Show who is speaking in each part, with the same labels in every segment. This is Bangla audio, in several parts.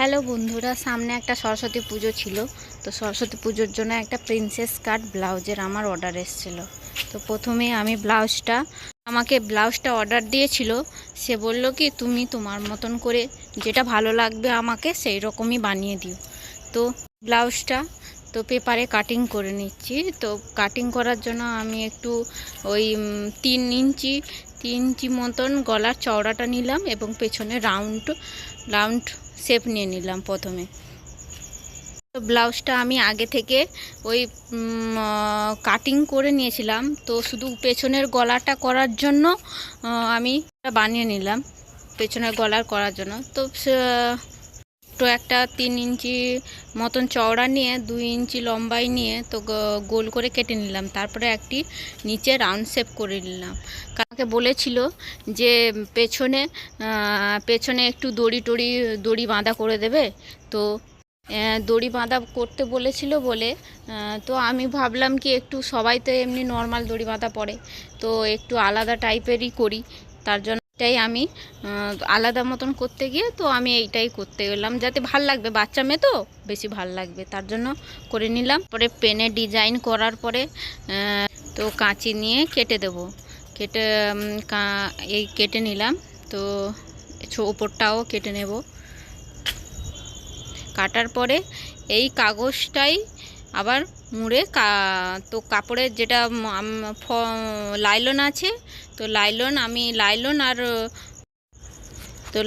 Speaker 1: হ্যালো বন্ধুরা, সামনে একটা সরস্বতী পুজো ছিল। তো সরস্বতী পুজোর জন্য একটা প্রিন্সেস কাট ব্লাউজের আমার অর্ডার এসেছিলো। তো প্রথমে আমি আমাকে ব্লাউজটা অর্ডার দিয়েছিল। সে বলল কি, তুমি তোমার মতন করে যেটা ভালো লাগবে আমাকে সেই রকমই বানিয়ে দিও। তো ব্লাউজটা তো পেপারে কাটিং করে নিচ্ছি। তো কাটিং করার জন্য আমি একটু ওই 3 ইঞ্চি মতন গলার চওড়াটা নিলাম এবং পেছনে রাউন্ড শেপ নিয়ে নিলাম প্রথমে। তো ব্লাউজটা আমি আগে থেকে ওই কাটিং করে নিয়েছিলাম। তো শুধু পেছনের গলাটা করার জন্য আমি বানিয়ে নিলাম, পেছনের গলার করার জন্য। তো একটা 3 ইঞ্চি মতন চওড়া নিয়ে 2 ইঞ্চি লম্বাই নিয়ে তো গোল করে কেটে নিলাম। তারপরে একটি নিচে রাউন্ড শেপ করে নিলাম। আমাকে বলেছিল যে পেছনে একটু দড়ি বাঁধা করে দেবে। তো দড়ি বাঁধা করতে বলেছিল বলে তো আমি ভাবলাম কি, একটু সবাই তো এমনি নর্মাল দড়ি বাঁধা পরে, তো একটু আলাদা টাইপেরই করি। তার জন্য এটাই আমি আলাদা মতন করতে গিয়ে তো আমি এইটাই করতে গেলাম, যাতে ভাল লাগবে, বাচ্চা মেয়ে তো বেশি ভাল লাগবে, তার জন্য করে নিলাম। পরে পেনে ডিজাইন করার পরে তো কাঁচি নিয়ে কেটে দেব। কেটে নিলাম। তো ওপরটাও কেটে নেব। কাটার পরে এই কাগজটাই আবার মুড়ে তো কাপড়ের যেটা লাইলন আছে, তো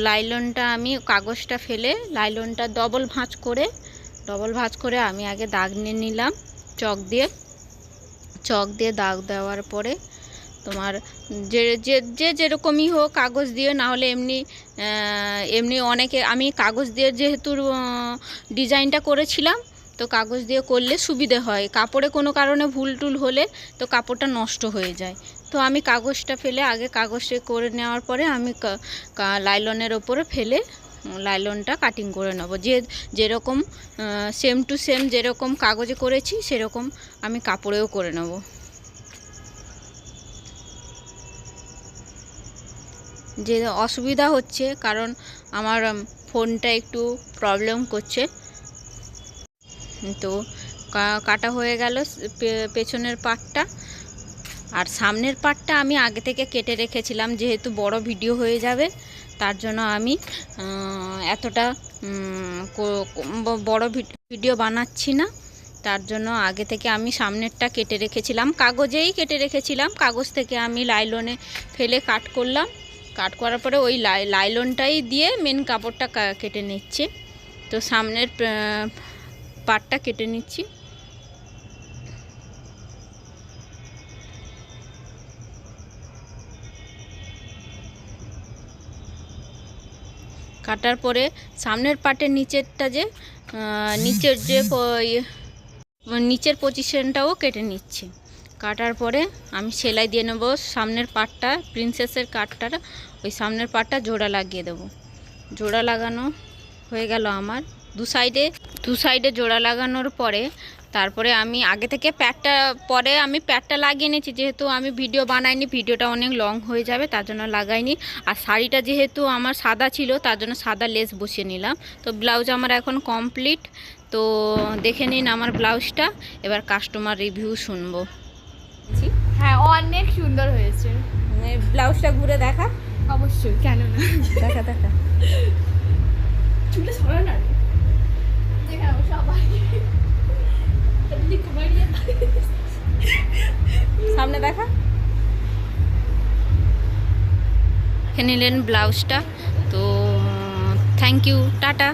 Speaker 1: লাইলনটা আমি কাগজটা ফেলে লাইলনটা ডবল ভাঁজ করে আমি আগে দাগ নিয়ে নিলাম চক দিয়ে দাগ দেওয়ার পরে তোমার যেরকমই হোক কাগজ দিয়ে, না হলে এমনি অনেকে, আমি কাগজ দিয়ে যেহেতু ডিজাইনটা করেছিলাম, তো কাগজ দিয়ে করলে সুবিধে হয়। কাপড়ে কোনো কারণে ভুল টুল হলে তো কাপড়টা নষ্ট হয়ে যায়। তো আমি কাগজটা ফেলে আগে কাগজটা করে নেওয়ার পরে আমি লাইলনের ওপরে ফেলে লাইলনটা কাটিং করে নেব। যেরকম সেম টু সেম যেরকম কাগজে করেছি সেরকম আমি কাপড়েও করে নেব। যে অসুবিধা হচ্ছে কারণ আমার ফোনটা একটু প্রবলেম করছে। তো কাটা হয়ে গেল পেছনের পার্টটা। আর সামনের পার্টটা আমি আগে থেকে কেটে রেখেছিলাম, যেহেতু বড় ভিডিও হয়ে যাবে তার জন্য আমি এতটা বড় ভিডিও বানাচ্ছি না। তার জন্য আগে থেকে আমি সামনেরটা কেটে রেখেছিলাম, কাগজেই কেটে রেখেছিলাম। কাগজ থেকে আমি লাইলনে ফেলে কাট করলাম। কাট করার পরে ওই লাইলনটাই দিয়ে মেন কাপড়টা কেটে নিচ্ছি। তো সামনের পার্টটা কেটে নিচ্ছি। কাটার পরে সামনের পার্টের নিচের পজিশনটাও কেটে নিচ্ছি। কাটার পরে আমি সেলাই দিয়ে নেব সামনের পার্টটা, প্রিন্সেসের কাটটা, ওই সামনের পার্টটা জোড়া লাগিয়ে দেব। জোড়া লাগানো হয়ে গেল আমার দু সাইডে জোড়া লাগানোর পরে তারপরে আমি আগে থেকে প্যাডটা লাগিয়ে নিয়েছি। যেহেতু আমি ভিডিও বানাইনি, ভিডিওটা অনেক লং হয়ে যাবে, তার জন্য লাগাইনি। আর শাড়িটা যেহেতু আমার সাদা ছিল তার জন্য সাদা লেস বসিয়ে নিলাম। তো ব্লাউজ আমার এখন কমপ্লিট। তো দেখে নিন আমার ব্লাউজটা। এবার কাস্টমার রিভিউ শুনবো।
Speaker 2: হ্যাঁ, অনেক সুন্দর হয়েছে।
Speaker 1: ব্লাউজটা ঘুরে দেখা।
Speaker 2: অবশ্যই, কেন না।
Speaker 1: দেখা
Speaker 2: চুলে সরা না দেখাবো সবাই।
Speaker 1: সামনে দেখা। দেখে নিলেন ব্লাউজটা। তো থ্যাংক ইউ, টাটা।